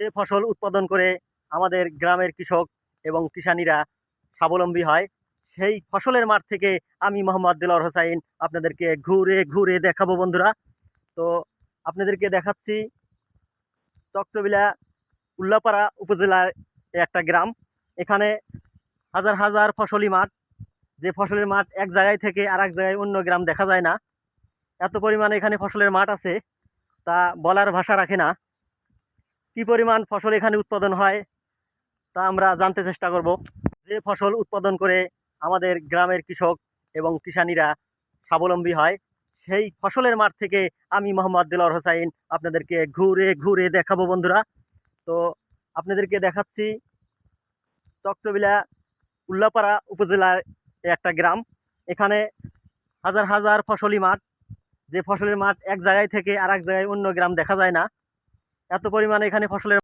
যে ফসল উৎপাদন করে আমাদের গ্রামের কৃষক এবং কিষানীরা স্বাবলম্বী হয়, সেই ফসলের মাঠ থেকে আমি মোহাম্মদ দিলওয়ার হোসাইন আপনাদেরকে ঘুরে ঘুরে দেখাবো বন্ধুরা। তো আপনাদেরকে দেখাচ্ছি চকচবিলা উল্লাপাড়া উপজেলার একটা গ্রাম। এখানে হাজার হাজার ফসলি মাঠ, যে ফসলের মাঠ এক জায়গায় থেকে আর এক জায়গায় অন্য গ্রাম দেখা যায় না। এত পরিমাণে এখানে ফসলের মাঠ আছে, তা বলার ভাষা রাখে না। কি পরিমাণ ফসল এখানে উৎপাদন হয় তা আমরা জানতে চেষ্টা করব। যে ফসল উৎপাদন করে আমাদের গ্রামের কৃষক এবং কিষানীরা স্বাবলম্বী হয়, সেই ফসলের মাঠ থেকে আমি মোহাম্মদ দিলওয়ার হোসাইন আপনাদেরকে ঘুরে ঘুরে দেখাবো বন্ধুরা। তো আপনাদেরকে দেখাচ্ছি চকচবিলা উল্লাপাড়া উপজেলার একটা গ্রাম। এখানে হাজার হাজার ফসলি মাঠ, যে ফসলের মাঠ এক জায়গায় থেকে আর এক জায়গায় অন্য গ্রাম দেখা যায় না। এত পরিমাণে এখানে ফসলের